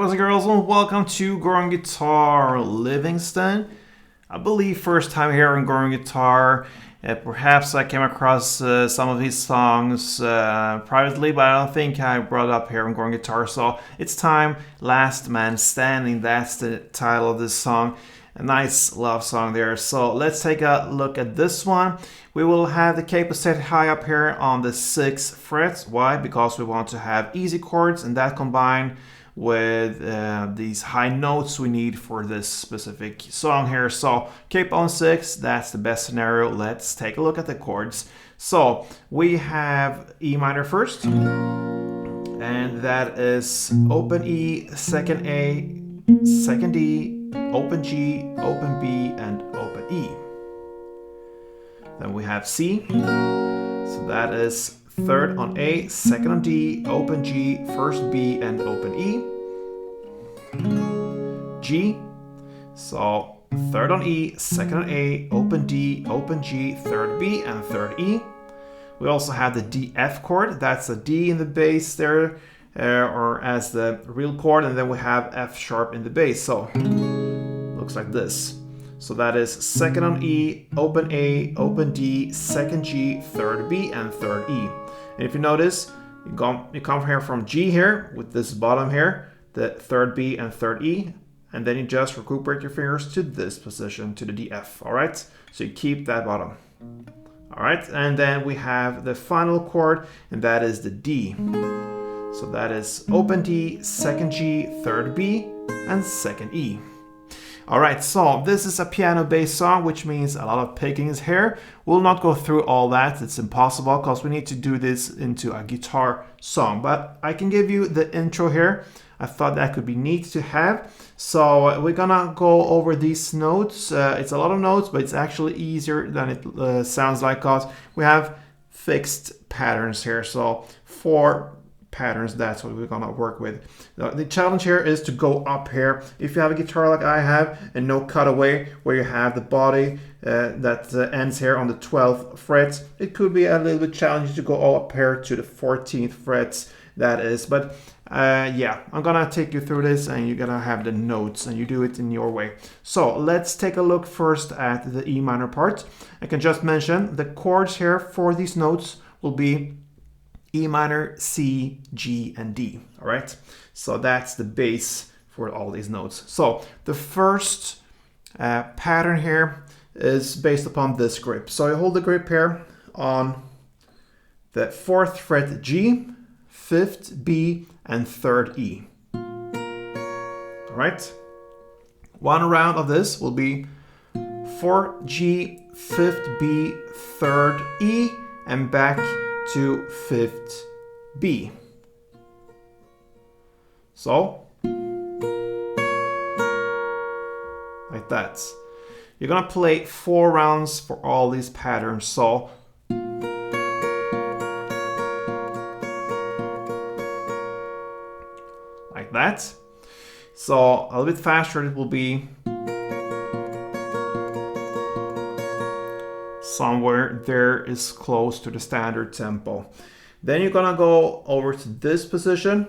boys and girls, and welcome to Growing Guitar Livingston. I believe first time here on Growing Guitar. Perhaps I came across some of his songs privately, but I don't think I brought it up here on Growing Guitar. So it's time, Last Man Standing. That's the title of this song. A nice love song there. So let's take a look at this one. We will have the capo set high up here on the 6th fret. Why? Because we want to have easy chords, and that combined with these high notes we need for this specific song here. So capo on 6, that's the best scenario. Let's take a look at the chords. So we have E minor first, and that is open E, second A, second D, open G, open B, and open E. Then we have C, so that is third on A, second on D, open G, first B, and open E. G, so third on E, second on A, open D, open G, third B, and third E. We also have the D F chord, that's a D in the bass there, or as the real chord, and then we have F sharp in the bass. So looks like this. So that is second on E, open A, open D, second G, third B, and third E. And if you notice, you come here from G here with this bottom here, the third B and third E, and then you just recuperate your fingers to this position, to the D F. All right, so you keep that bottom. All right, and then we have the final chord, and that is the D. So that is open D, second G, third B, and second E. Alright, so this is a piano-based song, which means a lot of picking is here. We'll not go through all that, it's impossible, because we need to do this into a guitar song. But I can give you the intro here. I thought that could be neat to have. So we're gonna go over these notes. It's a lot of notes, but it's actually easier than it sounds like, because we have fixed patterns here. So 4 patterns, that's what we're gonna work with. The challenge here is to go up here. If you have a guitar like I have and no cutaway, where you have the body that ends here on the 12th fret, it could be a little bit challenging to go all up here to the 14th frets, that is. But yeah, I'm gonna take you through this, and you're gonna have the notes, and you do it in your way. So let's take a look first at the E minor part. I can just mention the chords here for these notes will be E minor, C, G, and D. All right, so that's the base for all these notes. So the first pattern here is based upon this grip. So you hold the grip here on the 4th fret G, 5th B, and 3rd E. All right, one round of this will be 4th G, 5th B, 3rd E, and back to 5th B. So, like that. You're gonna play 4 rounds for all these patterns. So, like that. So, a little bit faster it will be somewhere there is close to the standard tempo. Then you're gonna go over to this position.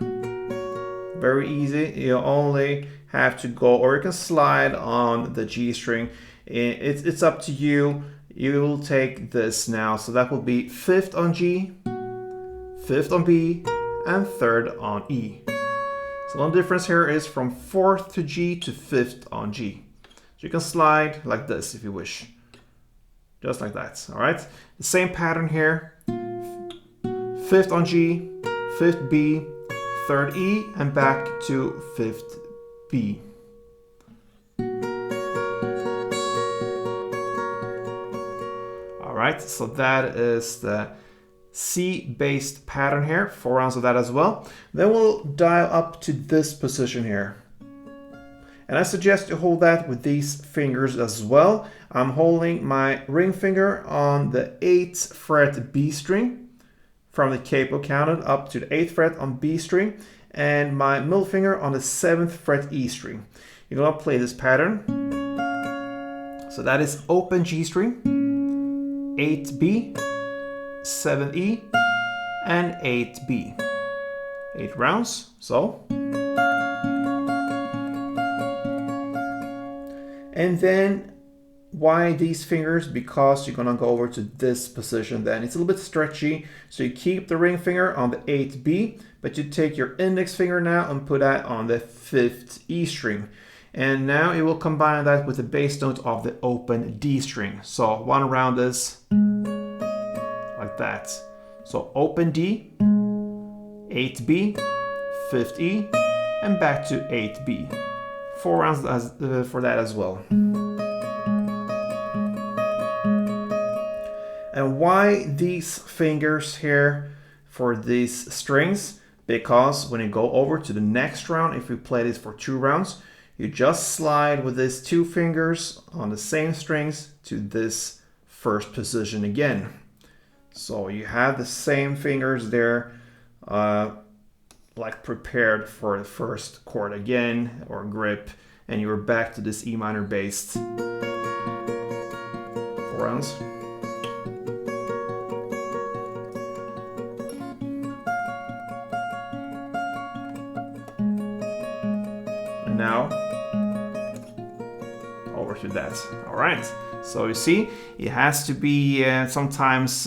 Very easy. You only have to go, or you can slide on the G string. It's up to you. You will take this now. So that will be 5th on G, 5th on B, and 3rd on E. So the only difference here is from 4th to G to 5th on G. So you can slide like this if you wish. Just like that, all right? The same pattern here. 5th on G, 5th B, 3rd E, and back to 5th B. All right, so that is the C-based pattern here. 4 rounds of that as well. Then we'll dial up to this position here. And I suggest you hold that with these fingers as well. I'm holding my ring finger on the 8th fret B string from the capo counted up to the 8th fret on B string, and my middle finger on the 7th fret E string. You're gonna play this pattern. So that is open G string, 8B, 7E, and 8B. 8 rounds, so. And then why these fingers? Because you're gonna go over to this position then. It's a little bit stretchy, so you keep the ring finger on the 8th B, but you take your index finger now and put that on the 5th E string. And now it will combine that with the bass note of the open D string. So one round is like that. So open D, 8th B, 5th E, and back to 8th B. 4 rounds for that as well. And why these fingers here for these strings? Because when you go over to the next round, if we play this for 2 rounds, you just slide with these 2 fingers on the same strings to this first position again. So you have the same fingers there, like prepared for the first chord again, or grip, and you're back to this E minor based 4 rounds. And now over to that. All right. So you see, it has to be sometimes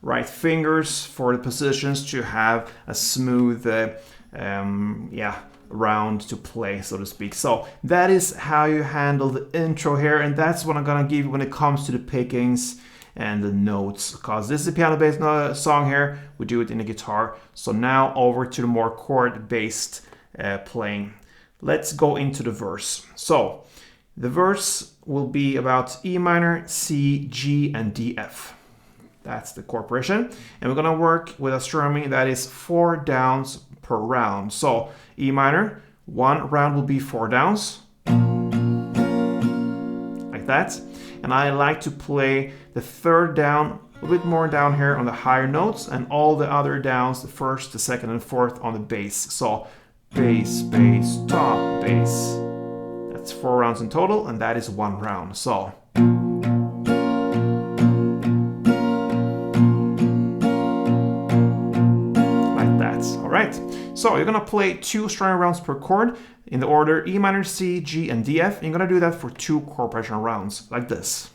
right fingers for the positions to have a smooth, round to play, so to speak. So that is how you handle the intro here, and that's what I'm gonna give you when it comes to the pickings and the notes, because this is a piano-based song here. We do it in the guitar. So now over to the more chord-based playing. Let's go into the verse. So the verse will be about E minor, C, G, and D, F. That's the chord progression. And we're gonna work with a strumming that is 4 downs per round. So E minor, 1 round will be 4 downs, like that. And I like to play the 3rd down a bit more down here on the higher notes, and all the other downs, the 1st, the 2nd, and 4th on the bass. So bass, bass, top, bass. That's 4 rounds in total, and that is 1 round. So like that. All right. So you're gonna play 2 strumming rounds per chord in the order E minor, C, G, and D, F. And you're gonna do that for 2 chord progression rounds, like this.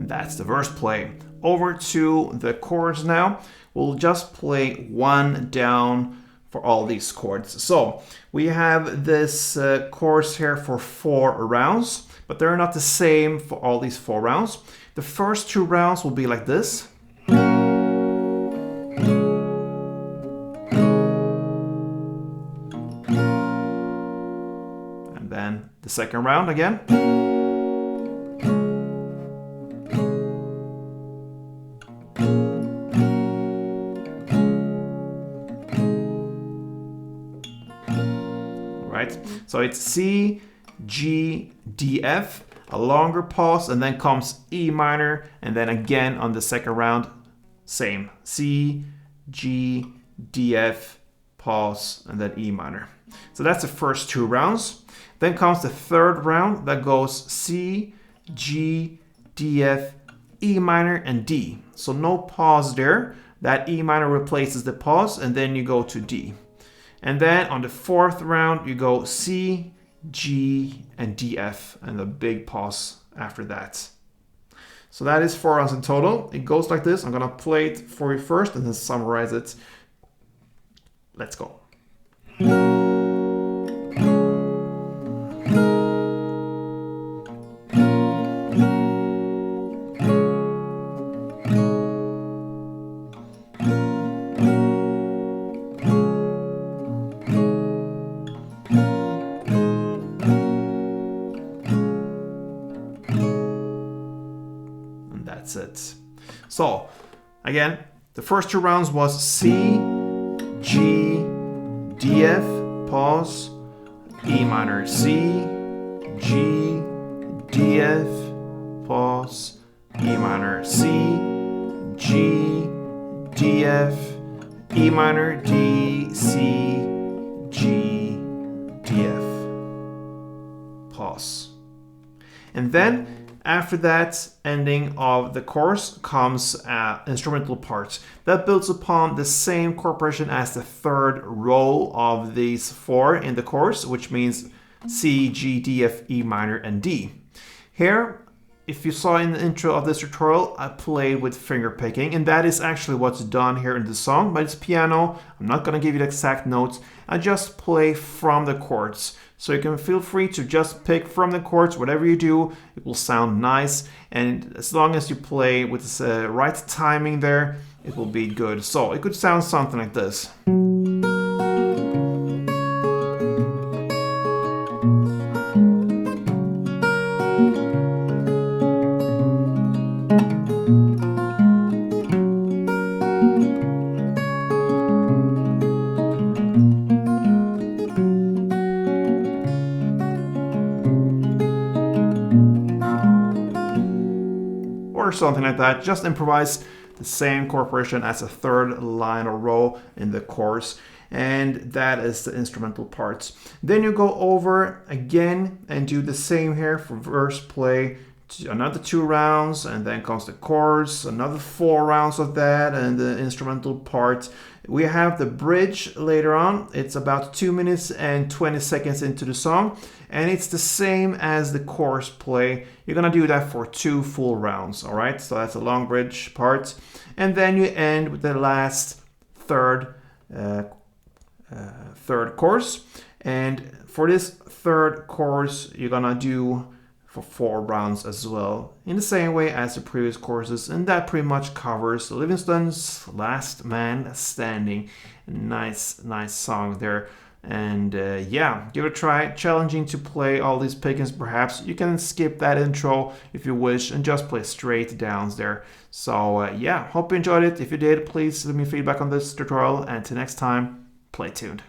That's the verse play. Over to the chords now. We'll just play 1 down for all these chords. So we have this chorus here for 4 rounds, but they're not the same for all these 4 rounds. The first 2 rounds will be like this. And then the second round again. So it's C, G, D, F, a longer pause, and then comes E minor, and then again on the second round, same. C, G, D, F, pause, and then E minor. So that's the first 2 rounds. Then comes the 3rd round that goes C, G, D, F, E minor, and D. So no pause there. That E minor replaces the pause, and then you go to D. And then on the 4th round, you go C, G, and D, F, and a big pause after that. So that is 4 rounds in total. It goes like this. I'm gonna play it for you first and then summarize it. Let's go. That's it. So again, the first 2 rounds was C, G, D, F, pause, E minor, C, G, D, F, pause, E minor, C, G, D, F, E minor, D, C, G, D, F. Pause. And then after that ending of the chorus comes instrumental parts. That builds upon the same chord progression as the third row of these four in the chorus, which means C, G, D, F, E minor, and D. Here, if you saw in the intro of this tutorial, I played with finger picking, and that is actually what's done here in the song, but it's piano. I'm not going to give you the exact notes. I just play from the chords. So you can feel free to just pick from the chords. Whatever you do, it will sound nice. And as long as you play with the right timing there, it will be good. So it could sound something like this. Or something like that. Just improvise the same chord progression as a third line or row in the chorus, and that is the instrumental parts. Then you go over again and do the same here for verse play. Another 2 rounds, and then comes the chorus, another 4 rounds of that, and the instrumental part. We have the bridge later on. It's about 2 minutes and 20 seconds into the song, and it's the same as the chorus play. You're gonna do that for 2 full rounds, all right? So that's a long bridge part, and then you end with the last third chorus. And for this third chorus, you're gonna do for 4 rounds as well, in the same way as the previous courses, and that pretty much covers Livingston's Last Man Standing. Nice song there. And yeah, give it a try. Challenging to play all these pickings. Perhaps you can skip that intro if you wish and just play straight downs there. So yeah, hope you enjoyed it. If you did, please leave me feedback on this tutorial, and until next time, play tuned.